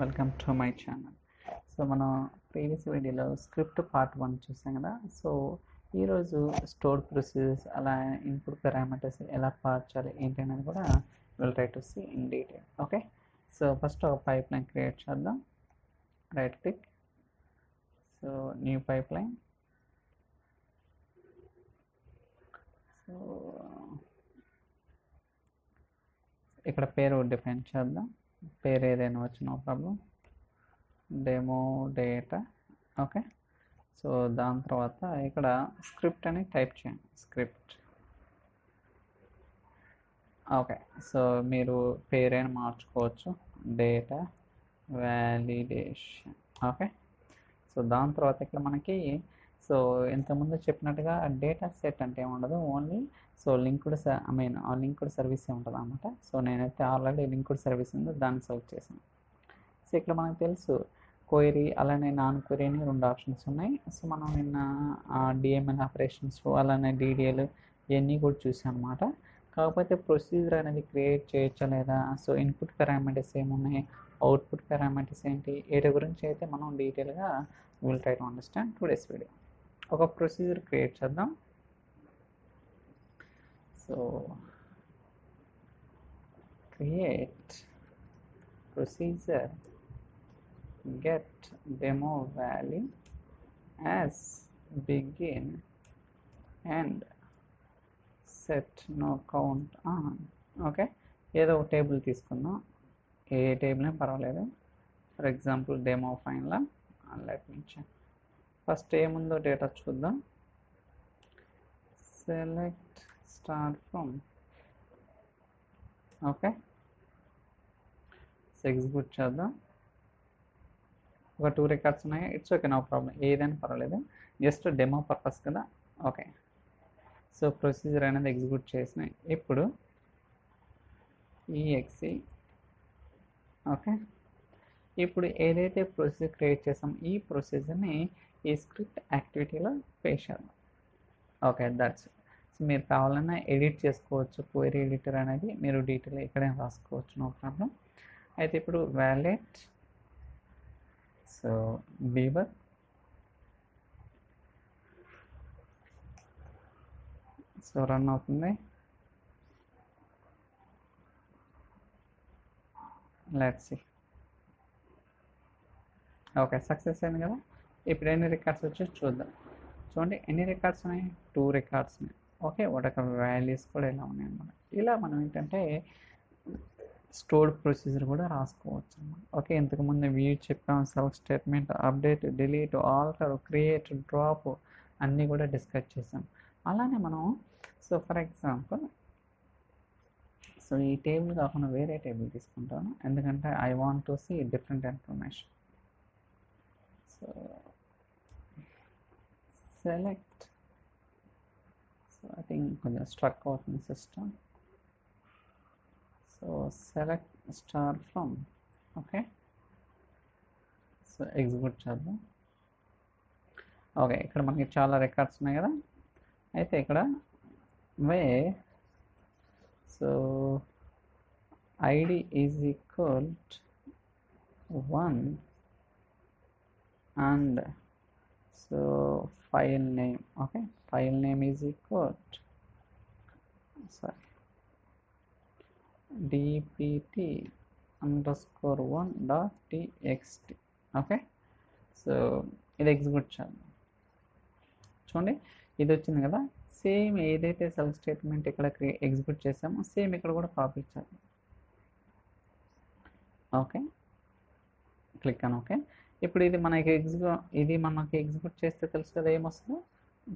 Welcome to my channel. So మనం previous వీడియోలో script part 1 చూసాం కదా. సో ఈరోజు స్టోర్ ప్రొసీజర్స్, అలా ఇన్పుట్ పారామీటర్స్ ఎలా పార్చాలి ఏంటి అనేది కూడా will try to see in detail. Okay, so first ఒక పైప్ లైన్ క్రియేట్ చేద్దాం. Right click, so new pipeline. So ఇక్కడ పేరు డిఫైన్ చేద్దాం. పేరు ఏదైనా వచ్చి no problem, demo data. Okay, so దాని తర్వాత ఇక్కడ స్క్రిప్ట్ అని టైప్ చేయండి. స్క్రిప్ట్. ఓకే, సో మీరు పేరైనా మార్చుకోవచ్చు, డేటా వ్యాలిడేషన్. ఓకే, సో దాని తర్వాత ఇక్కడ మనకి సో ఇంతకుముందు చెప్పినట్టుగా డేటా సెట్ అంటే ఏముండదు, ఓన్లీ సో లింక్డ్ లింక్డ్ సర్వీసే ఉంటుంది అన్నమాట. సో నేనైతే ఆల్రెడీ లింక్డ్ సర్వీస్ ఉంది, దాన్ని సెలెక్ట్ చేశాను. సో ఇక్కడ మనకు తెలుసు క్వైరీ అలానే నాన్ క్వైరీ అని 2 ఆప్షన్స్ ఉన్నాయి. సో మనం నిన్న డిఎంఎల్ ఆపరేషన్స్ అలానే డిడిఎల్ ఇవన్నీ కూడా చూసాం అనమాట. కాకపోతే ప్రొసీజర్ అనేది క్రియేట్ చేయొచ్చా లేదా, సో ఇన్పుట్ పారామీటర్స్ ఏమున్నాయి, అవుట్పుట్ పారామీటర్స్ ఏంటి, వీటి గురించి అయితే మనం డీటెయిల్గా will try to understand today's video. ఒక ప్రొసీజర్ క్రియేట్ చేద్దాం. So create procedure get demo value as begin and set no count on. Okay, ఏదో ఒక టేబుల్ తీసుకుందాం, ఏ టేబుల్ అయినా పర్వాలేదు. ఫర్ ఎగ్జాంపుల్ డెమో ఫైన్లా లెట్ మీ చెక్. ఫస్ట్ ఏముందో డేటా చూద్దాం. Select star from. Okay, execute చేద్దాం. ఒక 2 రికార్డ్స్ ఉన్నాయి, ఇట్స్ ఓకే, నో ప్రాబ్లం, ఏదైనా పర్వాలేదు, జస్ట్ డెమో పర్పస్ కదా. ఓకే, సో ప్రొసీజర్ అనేది ఎగ్జిక్యూట్ చేసినాయి. ఇప్పుడు ఈఎక్సి. ఓకే, ఇప్పుడు ఏదైతే ప్రొసీజర్ క్రియేట్ చేసాం ఈ ప్రొసీజర్ని ఈ స్క్రిప్ట్ యాక్టివిటీలో చేద్దాం. Okay, that's. సో మీరు కావాలన్నా ఎడిట్ చేసుకోవచ్చు, క్వైరీ ఎడిటర్ అనేది మీరు డీటెయిల్ ఇక్కడే రాసుకోవచ్చు, నో ప్రాబ్లం. అయితే ఇప్పుడు వ్యాలెట్, సో బీవర్, సో రన్ అవుతుంది. Let's see. ఓకే, సక్సెస్ అయింది కదా. ఇప్పుడు ఎన్ని రికార్డ్స్ వచ్చి చూద్దాం. చూడండి ఎన్ని రికార్డ్స్ ఉన్నాయి, 2 రికార్డ్స్ ఉన్నాయి. ఓకే, వాటి వాల్యూస్ కూడా ఇలా ఉన్నాయి అన్నమాట. ఇలా మనం ఏంటంటే స్టోర్డ్ ప్రొసీజర్ కూడా రాసుకోవచ్చు అన్నమాట. ఓకే, ఇంతకుముందు వ్యూ చెప్పాం, select statement, update, delete, alter, create, drop అన్నీ కూడా డిస్కస్ చేసాం. అలానే మనం సో ఫర్ ఎగ్జాంపుల్ సో ఈ టేబుల్ కాకుండా వేరే టేబుల్ తీసుకుంటాను, ఎందుకంటే I want to see different information. So select, so I think కొంచెం స్ట్రక్ అవుతుంది system. So select star from. Okay, so execute చేద్దాం. ఓకే, ఇక్కడ మనకి చాలా రికార్డ్స్ ఉన్నాయి కదా. అయితే ఇక్కడ where so ID is equal 1 and so file name. Okay, file name is equal sorry dpt_1.txt. Okay, so ఇది ఎగ్జిక్యూట్ చేద్దాం. చూడండి ఇది వచ్చింది కదా. సేమ్ ఏదైతే సెల్ఫ్ స్టేట్మెంట్ ఇక్కడ ఎగ్జిక్యూట్ చేసామో సేమ్ ఇక్కడ కూడా కాపీ చేద్దాం. ఓకే, క్లిక్ అని. ఓకే, ఇప్పుడు ఇది మనకి ఎగ్జిక్యూట్ చేస్తే తెలుసు కదా ఏమొస్తుందో.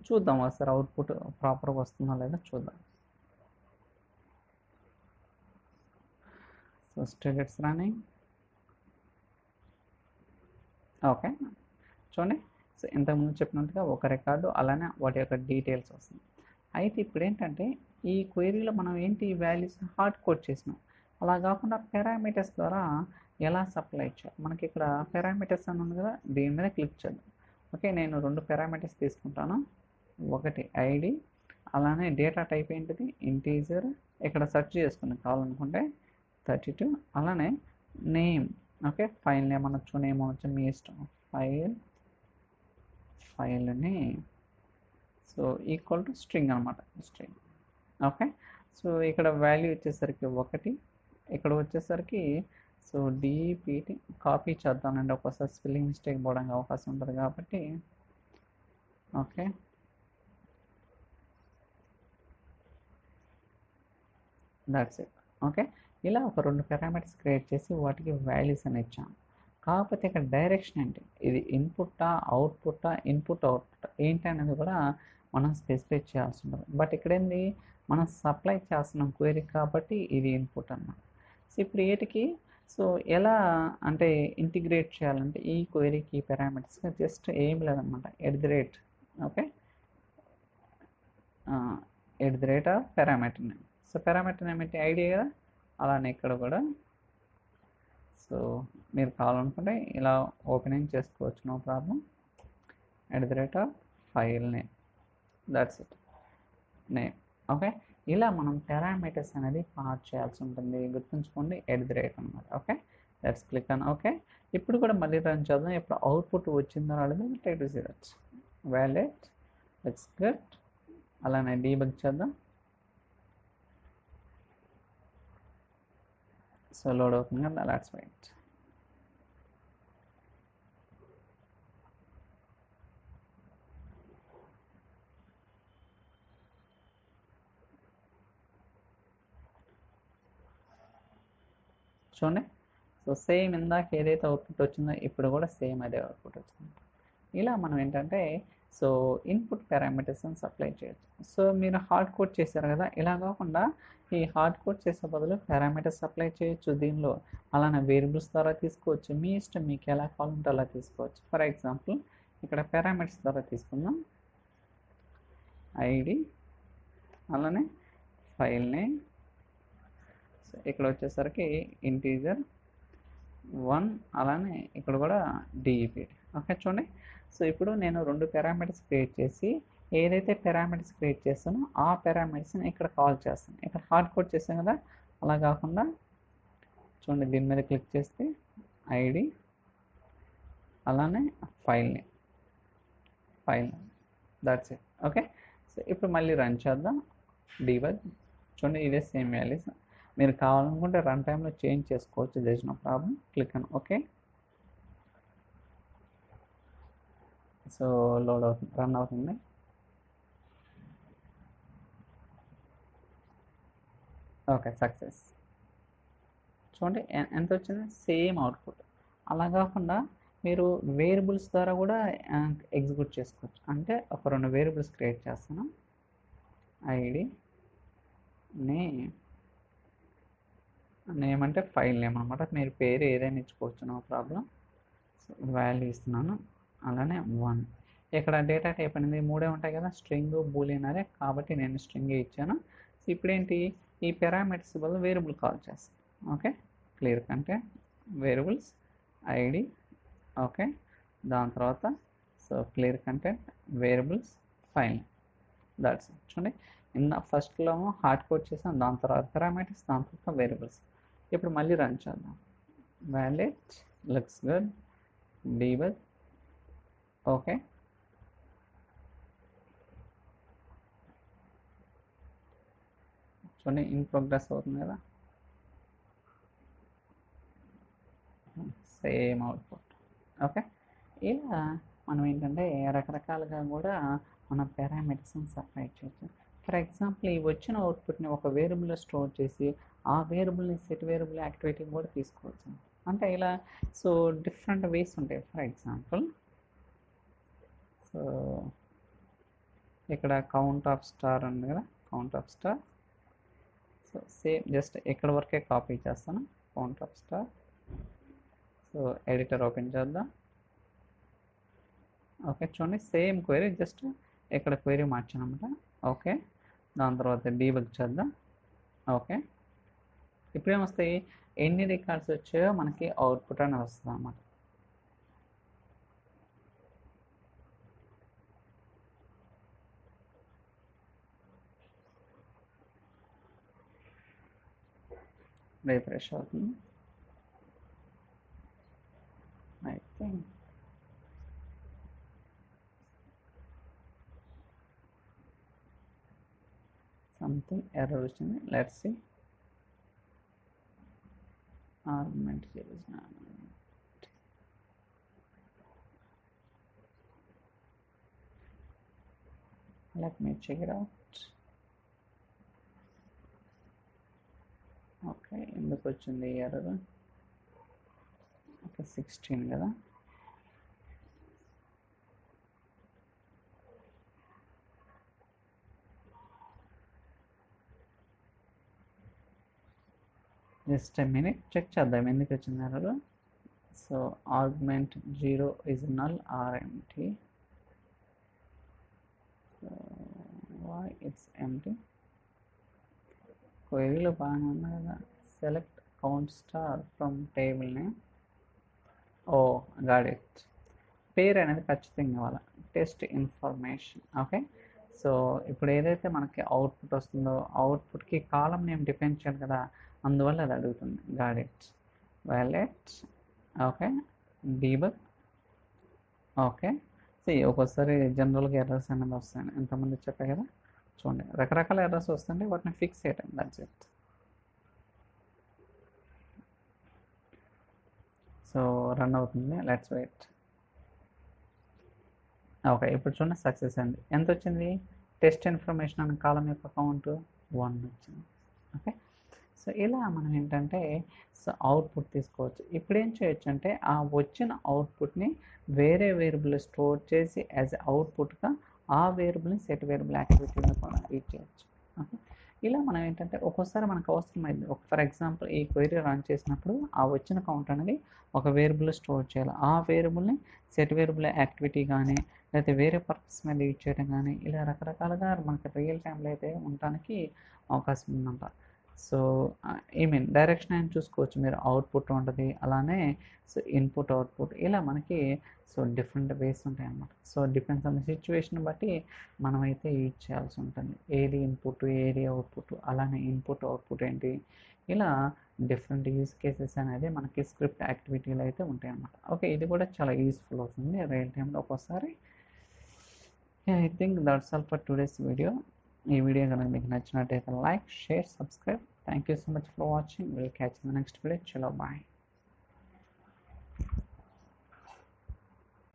చూద్దాం ఒకసారి అవుట్పుట్ ప్రాపర్గా వస్తుందో లేదో చూద్దాం. So still it's running. Okay, చూడండి. సో ఇంతకుముందు చెప్పినట్టుగా ఒక రికార్డు అలానే వాటి యొక్క డీటెయిల్స్ వస్తుంది. అయితే ఇప్పుడు ఏంటంటే ఈ క్వైరీలో మనం ఏంటి వాల్యూస్ హార్డ్ కోడ్ చేసినాం. అలా కాకుండా పారామీటర్స్ ద్వారా ఎలా సప్లై చేయాలి. మనకి ఇక్కడ పారామీటర్స్ అని ఉంది కదా, దీని మీద క్లిక్ చేద్దాం. ఓకే, నేను 2 పారామీటర్స్ తీసుకుంటాను. ఒకటి ఐడి, అలానే డేటా టైప్ ఏంటిది ఇంటీజర్. ఇక్కడ సెర్చ్ చేసుకుని కావాలనుకుంటే 32, అలానే నేమ్ ఓకే, ఫైల్ నేమ్ అనొచ్చు, నేమ్ అనొచ్చు, మీ ఇష్టం. ఫైల్ని సో ఈక్వల్ టు స్ట్రింగ్ అనమాట, స్ట్రింగ్. ఓకే, సో ఇక్కడ వాల్యూ వచ్చేసరికి 1, ఇక్కడ వచ్చేసరికి సో డిపిటి కాపీ చేద్దామండి, ఒక్కోసారి స్పెల్లింగ్ మిస్టేక్ పోవడానికి అవకాశం ఉంటుంది కాబట్టి. Okay, that's it. ఓకే, ఇలా ఒక 2 పారామీటర్స్ క్రియేట్ చేసి వాటికి వాల్యూస్ అని ఇచ్చాను. కాకపోతే ఇక్కడ డైరెక్షన్ ఏంటి, ఇది ఇన్పుట్టా అవుట్పుట్టా, ఇన్పుట్ అవుట్పుట్ ఏంటి అనేది కూడా మనం స్పెసిఫై చేయాల్సి ఉంటుంది. బట్ ఇక్కడ ఏంది, మనం సప్లై చేస్తున్నాం క్వైరీ కాబట్టి ఇది ఇన్పుట్ అన్నమాట. సో ఇప్పుడు వీటికి సో ఎలా అంటే ఇంటిగ్రేట్ చేయాలంటే ఈ క్వైరీకి ఈ పారామీటర్స్ జస్ట్ ఏం లేదనమాట, @ okay, @ parameter name. So parameter name ఏంటి, ఐడియా కదా. అలానే ఇక్కడ కూడా సో మీరు కావాలనుకుంటే ఇలా ఓపెనింగ్ చేసుకోవచ్చు, no problem. @ File name, that's it, name. Okay, ఇలా మనం పారామీటర్స్ అనేది పాస్ చేయాల్సి ఉంటుంది, గుర్తుంచుకోండి, @ అనమాట. Okay, let's click on okay. ఇప్పుడు కూడా మళ్ళీ రన్ చేద్దాం. ఇప్పుడు అవుట్పుట్ వచ్చిందో రాలేదో try to see that. Valid, let's get, అలానే డీబగ్ చేద్దాం. సో లోడ్ అవుతుంది కదా, లెట్స్ వెయిట్. చూడండి, సో సేమ్ ఇందాక ఏదైతే అవుట్పుట్ వచ్చిందో ఇప్పుడు కూడా సేమ్ అదే అవుట్పుట్ వచ్చింది. ఇలా మనం ఏంటంటే సో ఇన్పుట్ పారామీటర్స్ని సప్లై చేయొచ్చు. సో మీరు హార్డ్ కోడ్ చేశారు కదా, ఇలా కాకుండా ఈ హార్డ్ కోడ్ చేసే బదులు పారామీటర్స్ సప్లై చేయొచ్చు దీనిలో. అలానే వేరియబుల్స్ ద్వారా తీసుకోవచ్చు, మీ ఇష్టం, మీకు ఎలా కావాలంటే అలా తీసుకోవచ్చు. ఫర్ ఎగ్జాంపుల్ ఇక్కడ పారామీటర్స్ ద్వారా తీసుకుందాం, ఐడి, అలానే ఫైల్ నేమ్, సో ఇక్కడ వచ్చేసరికి ఇంటీజర్ 1, అలానే ఇక్కడ కూడా డిఈపి. ఓకే, చూడండి, సో ఇప్పుడు నేను 2 పారామీటర్స్ క్రియేట్ చేసి ఏదైతే పారామీటర్స్ క్రియేట్ చేస్తానో ఆ పారామీటర్స్ని ఇక్కడ కాల్ చేస్తాను. ఇక్కడ హార్డ్ కోడ్ చేస్తాం కదా, అలా కాకుండా చూడండి దీని మీద క్లిక్ చేస్తే ఐడి, అలానే file name, that's it. Okay, so ఇప్పుడు మళ్ళీ రన్ చేద్దాం, డీబగ్. చూడండి ఇదే సేమ్ వాల్యూస్. మీరు కావాలనుకుంటే రన్ టైంలో చేంజ్ చేసుకోవచ్చు, there is no problem. Click అని ఓకే. సో లోడ్ అవుతుంది, రన్ అవుతుంది. Okay, success. చూడండి ఎంత వచ్చింది, సేమ్ అవుట్పుట్. అలా కాకుండా మీరు వేరియబుల్స్ ద్వారా కూడా ఎగ్జిక్యూట్ చేసుకోవచ్చు. అంటే ఒక 2 వేరియబుల్స్ క్రియేట్ చేస్తాను, ఐడి, నేమ్ అంటే ఫైల్ నేమ్ అనమాట, మీరు పేరు ఏదైనా ఇచ్చుకోవచ్చు, నో ప్రాబ్లం. సో వాల్యూ ఇస్తున్నాను, అలానే 1. ఇక్కడ డేటా టైప్ అనేది 3 ఉంటాయి కదా, స్ట్రింగ్, బూలియన్ అరే, కాబట్టి నేను స్ట్రింగ్ ఇచ్చాను. సో ఇప్పుడేంటి, ఈ పారామీటర్స్ వల్ల వేరియబుల్ కాల్ చేస్తాను. Okay, clear content, variables, ID, okay, దాని తర్వాత so clear content, variables, file, that's చూడండి. ఫస్ట్లో హార్డ్ కోడ్ చేసాం, దాని తర్వాత పారామీటర్స్, దాని తర్వాత వేరియబుల్స్. ఇప్పుడు మళ్ళీ రన్ చేద్దాం, valid, looks good, debug, okay. చూడండి ఇన్ ప్రోగ్రెస్ అవుతుంది కదా, సేమ్ అవుట్పుట్. ఓకే, ఇలా మనం ఏంటంటే రకరకాలుగా కూడా మన పారామీటర్స్ని సపరేట్ చేయొచ్చు. ఫర్ ఎగ్జాంపుల్ ఈ వచ్చిన అవుట్పుట్ని ఒక వేరియబుల్లో స్టోర్ చేసి ఆ వేరియబుల్ని సెట్ వేరియబుల్ యాక్టివిటీ కూడా తీసుకోవచ్చు. అంటే ఇలా సో డిఫరెంట్ వేస్ ఉంటాయి. ఫర్ ఎగ్జాంపుల్ సో ఇక్కడ కౌంట్ ఆఫ్ స్టార్ ఉంది కదా, count of star. So same just ఇక్కడ వరకే కాపీ చేస్తాను, count of star. So editor open చేద్దాం. ఓకే, చూడండి సేమ్ క్వైరీ, జస్ట్ ఇక్కడ క్వైరీ మార్చాను అనమాట. ఓకే, దాని తర్వాత డీబగ్ చేద్దాం. ఓకే, ఇప్పుడు ఏమొస్తాయి, ఎన్ని రికార్డ్స్ వచ్చాయో మనకి అవుట్పుట్ అని వస్తుంది అన్నమాట. రిఫ్రెష్ అవుతుంది. I think something error వచ్చింది. Let's see. Argument series. Let me check it out. Okay, ఎందుకు వచ్చింది ఎర్రర్? ఓకే 16 కదా. జస్ట్ ఎ మినిట్ చెక్ చేద్దాం ఎందుకు వచ్చింది error. So argument 0 is null or empty. So why it's empty? క్వెరీలో బాగానే ఉంది కదా. Select count star from table name. Oh got it. పేరు అనేది ఖచ్చితంగా ఇవ్వాలి. Test information. ఓకే, సో ఇప్పుడు ఏదైతే మనకి అవుట్పుట్ వస్తుందో అవుట్పుట్కి కాలం నేమ్ డిఫైన్ చేయాలి కదా, అందువల్ల అది అడుగుతుంది. Got it. Wallet. Okay, debug. Okay, so ఒక్కోసారి జనరల్గా ఎర్రర్స్ అనేది వస్తాయి. ఎంతమంది చెప్పాయి కదా, చూడండి రకరకాల ఎర్రర్స్ వస్తుంటే వాటిని ఫిక్స్ చేయటం. That's it. సో రన్ అవుతుంది. Let's wait. ఓకే, ఇప్పుడు చూడండి సక్సెస్ అండి. ఎంత వచ్చింది? టెస్ట్ ఇన్ఫర్మేషన్ అనే కాలం యొక్క కౌంట్ 1 వచ్చింది. ఓకే, సో ఇలా మనం ఏంటంటే సో అవుట్పుట్ తీసుకోవచ్చు. ఇప్పుడు ఏం చేయొచ్చు అంటే ఆ వచ్చిన అవుట్పుట్ని వేరే వేరియబుల్ స్టోర్ చేసి యాజ్ అవుట్పుట్గా ఆ వేరియబుల్ని సెట్ వేరియబుల్ యాక్టివిటీని కూడా రీడ్ చేయొచ్చు. ఓకే, ఇలా మనం ఏంటంటే ఒక్కోసారి మనకు అవసరమైంది. ఫర్ ఎగ్జాంపుల్ ఈ క్వెరీ రన్ చేసినప్పుడు ఆ వచ్చిన కౌంట్ అనేది ఒక వేరియబుల్ స్టోర్ చేయాలి. ఆ వేరియబుల్ని సెట్ వేరియబుల్ యాక్టివిటీ కానీ లేకపోతే వేరే పర్పస్ మీద యూజ్ చేయడం కానీ ఇలా రకరకాలుగా మనకి రియల్ టైంలో అయితే ఉండడానికి అవకాశం ఉందంట. సో ఐ మీన్ డైరెక్షన్ అయినా చూసుకోవచ్చు మీరు. అవుట్పుట్ ఉంటుంది, అలానే సో ఇన్పుట్ అవుట్పుట్ ఇలా మనకి సో డిఫరెంట్ వేస్ ఉంటాయి అన్నమాట. So depends on the situation బట్టి మనమైతే యూజ్ చేయాల్సి ఉంటుంది. ఏది ఇన్పుట్ ఏది అవుట్పుట్, అలానే ఇన్పుట్ అవుట్పుట్ ఏంటి, ఇలా డిఫరెంట్ యూజ్ కేసెస్ అనేది మనకి స్క్రిప్ట్ యాక్టివిటీలు అయితే ఉంటాయి అన్నమాట. ఓకే, ఇది కూడా చాలా యూస్ఫుల్ అవుతుంది రియల్ టైంలో ఒక్కోసారి. I think that's all for today's video. ఈ వీడియో కనుక మీకు నచ్చినట్టయితే like, share, subscribe. Thank you so much for watching. We'll catch you in the next video. Chalo, bye.